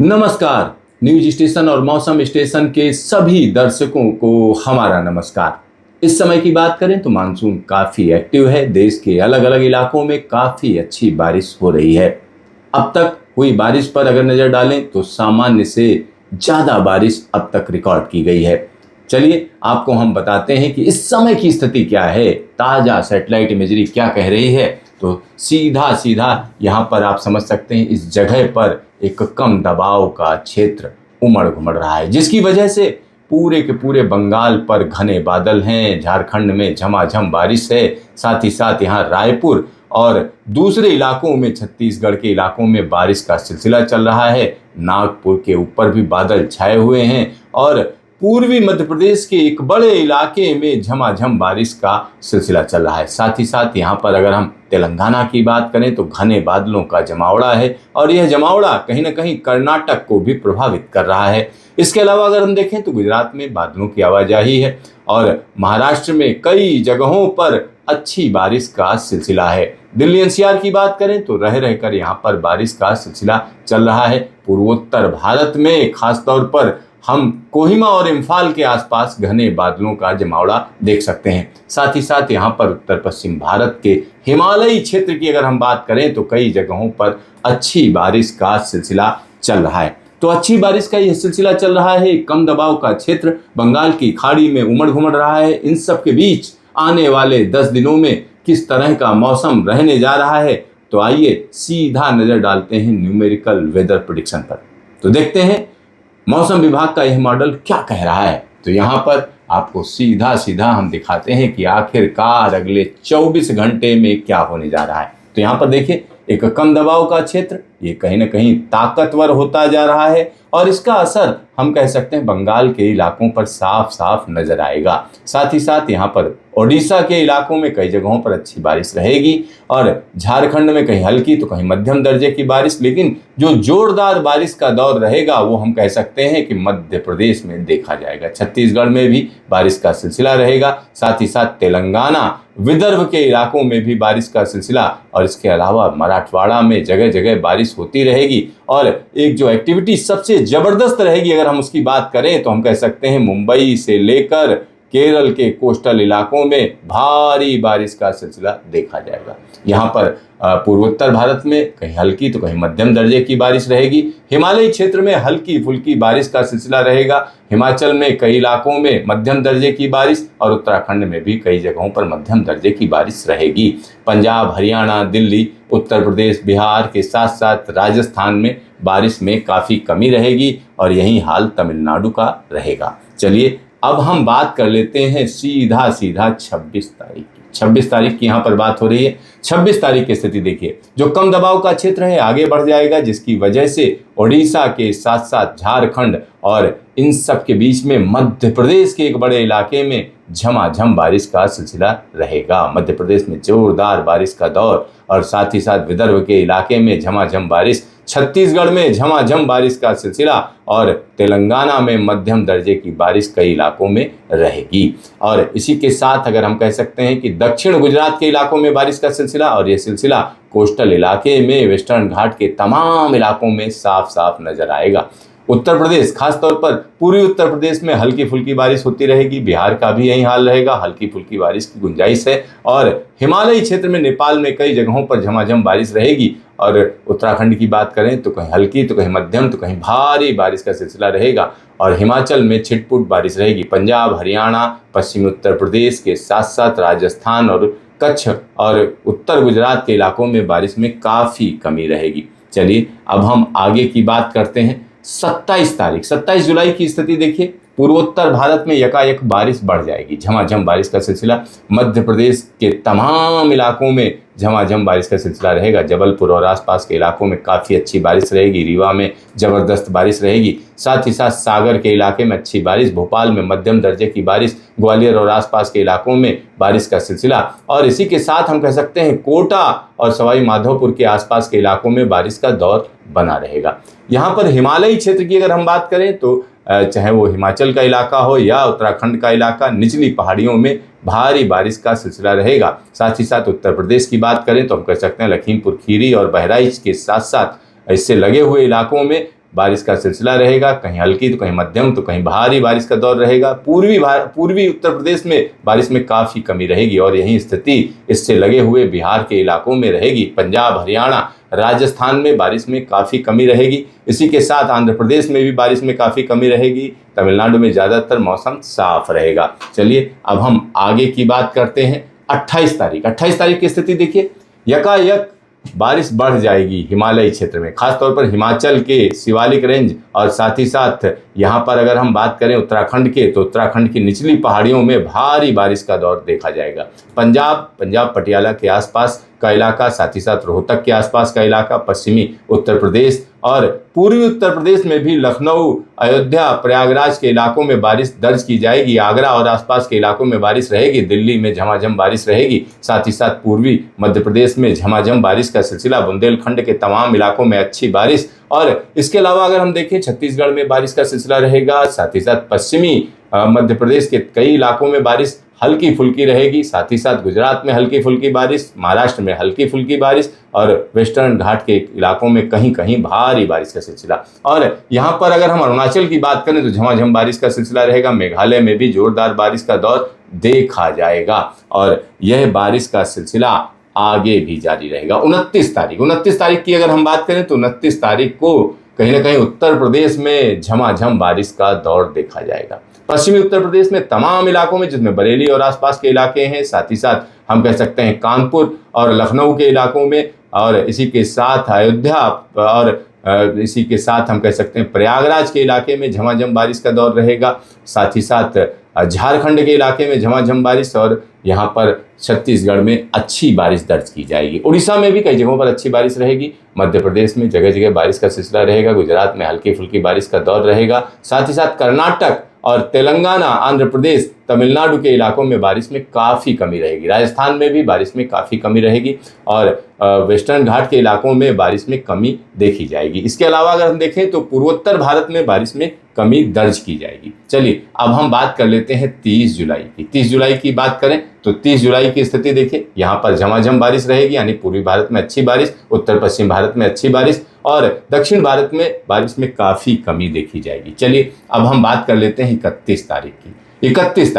नमस्कार। News station और मौसम स्टेशन के सभी दर्शकों को हमारा नमस्कार। इस समय की बात करें तो मानसून काफी एक्टिव है। देश के अलग अलग इलाकों में काफी अच्छी बारिश हो रही है। अब तक हुई बारिश पर अगर नजर डालें तो सामान्य से ज्यादा बारिश अब तक रिकॉर्ड की गई है। चलिए आपको हम बताते हैं कि इस समय की स्थिति क्या है, ताजा सैटेलाइट इमेजरी क्या कह रही है। तो सीधा सीधा यहाँ पर आप समझ सकते हैं, इस जगह पर एक कम दबाव का क्षेत्र उमड़ घुमड़ रहा है, जिसकी वजह से पूरे के पूरे बंगाल पर घने बादल हैं। झारखंड में झमाझम बारिश है। साथ ही साथ यहाँ रायपुर और दूसरे इलाकों में, छत्तीसगढ़ के इलाकों में बारिश का सिलसिला चल रहा है। नागपुर के ऊपर भी बादल छाए हुए हैं और पूर्वी मध्य प्रदेश के एक बड़े इलाके में झमाझम बारिश का सिलसिला चल रहा है। साथ ही साथ यहाँ पर अगर हम तेलंगाना की बात करें तो घने बादलों का जमावड़ा है और यह जमावड़ा कहीं ना कहीं कर्नाटक को भी प्रभावित कर रहा है। इसके अलावा अगर हम देखें तो गुजरात में बादलों की आवाजाही है और महाराष्ट्र में कई जगहों पर अच्छी बारिश का सिलसिला है। दिल्ली एनसीआर की बात करें तो रह रहकर यहाँ पर बारिश का सिलसिला चल रहा है। पूर्वोत्तर भारत में खासतौर पर हम कोहिमा और इम्फाल के आसपास घने बादलों का जमावड़ा देख सकते हैं। साथ ही साथ यहाँ पर उत्तर पश्चिम भारत के हिमालयी क्षेत्र की अगर हम बात करें तो कई जगहों पर अच्छी बारिश का सिलसिला चल रहा है। तो अच्छी बारिश का यह सिलसिला चल रहा है। कम दबाव का क्षेत्र बंगाल की खाड़ी में उमड़ घुमड़ रहा है। इन सब के बीच आने वाले 10 दिनों में किस तरह का मौसम रहने जा रहा है, तो आइए सीधा नजर डालते हैं न्यूमेरिकल वेदर प्रेडिक्शन पर। तो देखते हैं मौसम विभाग का यह मॉडल क्या कह रहा है। तो यहाँ पर आपको सीधा सीधा हम दिखाते हैं कि आखिरकार अगले 24 घंटे में क्या होने जा रहा है। तो यहाँ पर देखिए, एक कम दबाव का क्षेत्र ये कहीं ना कहीं ताकतवर होता जा रहा है और इसका असर हम कह सकते हैं बंगाल के इलाकों पर साफ साफ नजर आएगा। साथ ही साथ यहाँ पर ओडिशा के इलाकों में कई जगहों पर अच्छी बारिश रहेगी और झारखंड में कहीं हल्की तो कहीं मध्यम दर्जे की बारिश, लेकिन जो जोरदार बारिश का दौर रहेगा वो हम कह सकते हैं कि मध्य प्रदेश में देखा जाएगा। छत्तीसगढ़ में भी बारिश का सिलसिला रहेगा। साथ ही साथ तेलंगाना, विदर्भ के इलाकों में भी बारिश का सिलसिला और इसके अलावा मराठवाड़ा में जगह जगह बारिश होती रहेगी। और एक जो एक्टिविटी सबसे जबरदस्त रहेगी अगर हम उसकी बात करें तो हम कह सकते हैं मुंबई से लेकर केरल के कोस्टल इलाकों में भारी बारिश का सिलसिला देखा जाएगा। यहाँ पर पूर्वोत्तर भारत में कहीं हल्की तो कहीं मध्यम दर्जे की बारिश रहेगी। हिमालयी क्षेत्र में हल्की फुल्की बारिश का सिलसिला रहेगा। हिमाचल में कई इलाकों में मध्यम दर्जे की बारिश और उत्तराखंड में भी कई जगहों पर मध्यम दर्जे की बारिश रहेगी। पंजाब, हरियाणा, दिल्ली, उत्तर प्रदेश, बिहार के साथ साथ राजस्थान में बारिश में काफ़ी कमी रहेगी और यही हाल तमिलनाडु का रहेगा। चलिए अब हम बात कर लेते हैं सीधा सीधा 26 तारीख की। 26 तारीख की यहाँ पर बात हो रही है। 26 तारीख की स्थिति देखिए, जो कम दबाव का क्षेत्र है आगे बढ़ जाएगा, जिसकी वजह से ओडिशा के साथ साथ झारखंड और इन सब के बीच में मध्य प्रदेश के एक बड़े इलाके में झमाझम बारिश का सिलसिला रहेगा। मध्य प्रदेश में जोरदार बारिश का दौर और साथ ही साथ विदर्भ के इलाके में झमाझम बारिश, छत्तीसगढ़ में झमाझम बारिश का सिलसिला और तेलंगाना में मध्यम दर्जे की बारिश कई इलाकों में रहेगी। और इसी के साथ अगर हम कह सकते हैं कि दक्षिण गुजरात के इलाकों में बारिश का सिलसिला और यह सिलसिला कोस्टल इलाके में, वेस्टर्न घाट के तमाम इलाकों में साफ साफ नजर आएगा। उत्तर प्रदेश, खासतौर पर पूर्वी उत्तर प्रदेश में हल्की फुल्की बारिश होती रहेगी। बिहार का भी यही हाल रहेगा, हल्की फुल्की बारिश की गुंजाइश है। और हिमालयी क्षेत्र में नेपाल में कई जगहों पर झमाझम बारिश रहेगी। और उत्तराखंड की बात करें तो कहीं हल्की तो कहीं मध्यम तो कहीं भारी बारिश का सिलसिला रहेगा और हिमाचल में छिटपुट बारिश रहेगी। पंजाब, हरियाणा, पश्चिमी उत्तर प्रदेश के साथ साथ राजस्थान और कच्छ और उत्तर गुजरात के इलाकों में बारिश में काफ़ी कमी रहेगी। चलिए अब हम आगे की बात करते हैं। 27 जुलाई की स्थिति देखिए, पूर्वोत्तर भारत में यकायक बारिश बढ़ जाएगी। झमाझम बारिश का सिलसिला मध्य प्रदेश के तमाम इलाकों में झमाझम बारिश का सिलसिला रहेगा। जबलपुर और आसपास के इलाकों में काफ़ी अच्छी बारिश रहेगी। रीवा में ज़बरदस्त बारिश रहेगी। साथ ही साथ सागर के इलाके में अच्छी बारिश, भोपाल में मध्यम दर्जे की बारिश, ग्वालियर और आसपास के इलाकों में बारिश का सिलसिला और इसी के साथ हम कह सकते हैं कोटा और सवाई माधोपुर के आसपास के इलाकों में बारिश का दौर बना रहेगा। यहाँ पर हिमालयी क्षेत्र की अगर हम बात करें तो चाहे वो हिमाचल का इलाका हो या उत्तराखंड का इलाका, निचली पहाड़ियों में भारी बारिश का सिलसिला रहेगा। साथ ही साथ उत्तर प्रदेश की बात करें तो हम कह सकते हैं लखीमपुर खीरी और बहराइच के साथ साथ इससे लगे हुए इलाकों में बारिश का सिलसिला रहेगा, कहीं हल्की तो कहीं मध्यम तो कहीं भारी बारिश का दौर रहेगा। पूर्वी उत्तर प्रदेश में बारिश में काफ़ी कमी रहेगी और यही स्थिति इससे लगे हुए बिहार के इलाकों में रहेगी। पंजाब, हरियाणा, राजस्थान में बारिश में काफ़ी कमी रहेगी। इसी के साथ आंध्र प्रदेश में भी बारिश में काफ़ी कमी रहेगी। तमिलनाडु में ज़्यादातर मौसम साफ रहेगा। चलिए अब हम आगे की बात करते हैं। 28 तारीख की स्थिति देखिए, यकायक बारिश बढ़ जाएगी हिमालयी क्षेत्र में, खासतौर पर हिमाचल के शिवालिक रेंज और साथ ही साथ यहाँ पर अगर हम बात करें उत्तराखंड के, तो उत्तराखंड की निचली पहाड़ियों में भारी बारिश का दौर देखा जाएगा। पंजाब पटियाला के आसपास का इलाका, साथ ही साथ रोहतक के आसपास का इलाका, पश्चिमी उत्तर प्रदेश और पूर्वी उत्तर प्रदेश में भी लखनऊ, अयोध्या, प्रयागराज के इलाकों में बारिश दर्ज की जाएगी। आगरा और आसपास के इलाकों में बारिश रहेगी। दिल्ली में झमाझम बारिश रहेगी। साथ ही साथ पूर्वी मध्य प्रदेश में झमाझम बारिश का सिलसिला, बुंदेलखंड के तमाम इलाकों में अच्छी बारिश। और इसके अलावा अगर हम देखें छत्तीसगढ़ में बारिश का सिलसिला रहेगा। साथ ही साथ पश्चिमी मध्य प्रदेश के कई इलाकों में बारिश हल्की फुल्की रहेगी। साथ ही साथ गुजरात में हल्की फुल्की बारिश, महाराष्ट्र में हल्की फुल्की बारिश और वेस्टर्न घाट के इलाकों में कहीं कहीं भारी बारिश का सिलसिला। और यहाँ पर अगर हम अरुणाचल की बात करें तो झमाझम बारिश का सिलसिला रहेगा। मेघालय में भी जोरदार बारिश का दौर देखा जाएगा और यह बारिश का सिलसिला आगे भी जारी रहेगा। 29 तारीख की अगर हम बात करें तो 29 तारीख को कहीं ना कहीं उत्तर प्रदेश में झमाझम बारिश का दौर देखा जाएगा। पश्चिमी उत्तर प्रदेश में तमाम इलाकों में, जिसमें बरेली और आसपास के इलाके हैं, साथ ही साथ हम कह सकते हैं कानपुर और लखनऊ के इलाकों में, और इसी के साथ अयोध्या और इसी के साथ हम कह सकते हैं प्रयागराज के इलाके में झमाझम बारिश का दौर रहेगा। साथ ही साथ झारखंड के इलाके में झमाझम बारिश और यहाँ पर छत्तीसगढ़ में अच्छी बारिश दर्ज की जाएगी। उड़ीसा में भी कई जगहों पर अच्छी बारिश रहेगी। मध्य प्रदेश में जगह जगह बारिश का सिलसिला रहेगा। गुजरात में हल्की फुल्की बारिश का दौर रहेगा। साथ ही साथ कर्नाटक और तेलंगाना, आंध्र प्रदेश, तमिलनाडु के इलाकों में बारिश में काफ़ी कमी रहेगी। राजस्थान में भी बारिश में काफ़ी कमी रहेगी और वेस्टर्न घाट के इलाकों में बारिश में कमी देखी जाएगी। इसके अलावा अगर हम देखें तो पूर्वोत्तर भारत में बारिश में कमी दर्ज की जाएगी। चलिए अब हम बात कर लेते हैं 30 जुलाई की। 30 जुलाई की बात करें तो 30 जुलाई की स्थिति देखिए, यहाँ पर झमाझम बारिश रहेगी, यानी पूर्वी भारत में अच्छी बारिश, उत्तर पश्चिम भारत में अच्छी बारिश और दक्षिण भारत में बारिश में काफ़ी कमी देखी जाएगी। चलिए अब हम बात कर लेते हैं 31 तारीख की। 31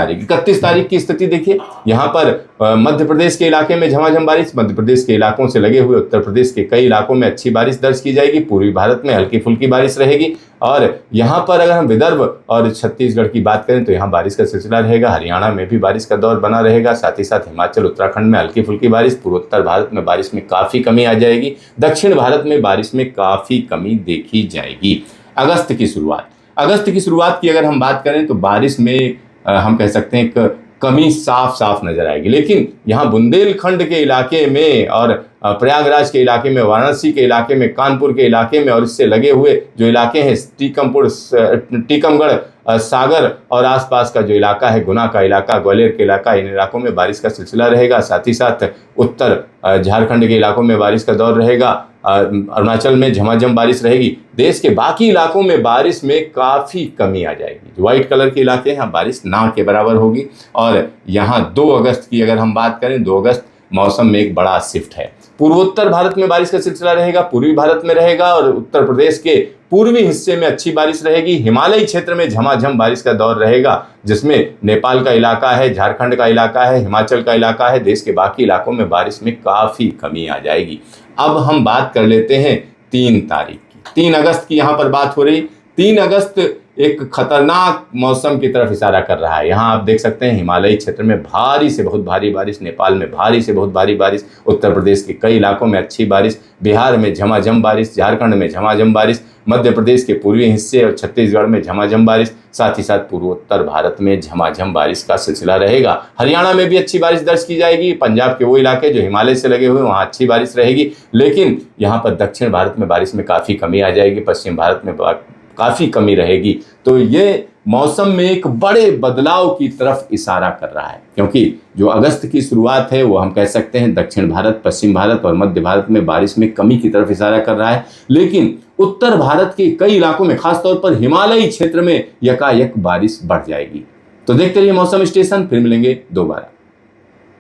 तारीख की स्थिति देखिए, यहाँ पर मध्य प्रदेश के इलाके में झमाझम बारिश, मध्य प्रदेश के इलाकों से लगे हुए उत्तर प्रदेश के कई इलाकों में अच्छी बारिश दर्ज की जाएगी। पूर्वी भारत में हल्की फुल्की बारिश रहेगी और यहाँ पर अगर हम विदर्भ और छत्तीसगढ़ की बात करें तो यहाँ बारिश का सिलसिला रहेगा। हरियाणा में भी बारिश का दौर बना रहेगा। साथ ही साथ हिमाचल, उत्तराखंड में हल्की फुल्की बारिश। पूर्वोत्तर भारत में बारिश में काफ़ी कमी आ जाएगी। दक्षिण भारत में बारिश में काफ़ी कमी देखी जाएगी। अगस्त की शुरुआत की अगर हम बात करें तो बारिश में हम कह सकते हैं एक कमी साफ साफ नजर आएगी। लेकिन यहाँ बुंदेलखंड के इलाके में और प्रयागराज के इलाके में, वाराणसी के इलाके में, कानपुर के इलाके में और इससे लगे हुए जो इलाके हैं टीकमगढ़, सागर और आसपास का जो इलाका है, गुना का इलाका, ग्वालियर के इलाका, इन इलाकों में बारिश का सिलसिला रहेगा। साथ ही साथ उत्तर झारखंड के इलाकों में बारिश का दौर रहेगा। अरुणाचल में झमाझम बारिश रहेगी। देश के बाकी इलाकों में बारिश में काफ़ी कमी आ जाएगी। जो व्हाइट कलर के इलाके हैं यहाँ बारिश ना के बराबर होगी। और यहाँ 2 अगस्त की अगर हम बात करें, 2 अगस्त मौसम में एक बड़ा शिफ्ट है। पूर्वोत्तर भारत में बारिश का सिलसिला रहेगा, पूर्वी भारत में रहेगा और उत्तर प्रदेश के पूर्वी हिस्से में अच्छी बारिश रहेगी। हिमालयी क्षेत्र में झमाझम बारिश का दौर रहेगा, जिसमें नेपाल का इलाका है, झारखंड का इलाका है, हिमाचल का इलाका है। देश के बाकी इलाकों में बारिश में काफ़ी कमी आ जाएगी। अब हम बात कर लेते हैं 3 तारीख की। 3 अगस्त की यहाँ पर बात हो रही। 3 अगस्त एक खतरनाक मौसम की तरफ इशारा कर रहा है। यहाँ आप देख सकते हैं हिमालयी क्षेत्र में भारी से बहुत भारी बारिश, नेपाल में भारी से बहुत भारी बारिश, उत्तर प्रदेश के कई इलाकों में अच्छी बारिश, बिहार में झमाझम बारिश, झारखंड में झमाझम बारिश, मध्य प्रदेश के पूर्वी हिस्से और छत्तीसगढ़ में झमाझम बारिश, साथ ही साथ पूर्वोत्तर भारत में झमाझम बारिश का सिलसिला रहेगा। हरियाणा में भी अच्छी बारिश दर्ज की जाएगी। पंजाब के वो इलाके जो हिमालय से लगे हुए वहाँ अच्छी बारिश रहेगी। लेकिन यहाँ पर दक्षिण भारत में बारिश में काफ़ी कमी आ जाएगी, पश्चिम भारत में काफ़ी कमी रहेगी। तो ये मौसम में एक बड़े बदलाव की तरफ इशारा कर रहा है, क्योंकि जो अगस्त की शुरुआत है वो हम कह सकते हैं दक्षिण भारत, पश्चिम भारत और मध्य भारत में बारिश में कमी की तरफ इशारा कर रहा है। लेकिन उत्तर भारत के कई इलाकों में, खासतौर पर हिमालयी क्षेत्र में यकायक बारिश बढ़ जाएगी। तो देखते रहिए मौसम स्टेशन, फिर मिलेंगे दोबारा।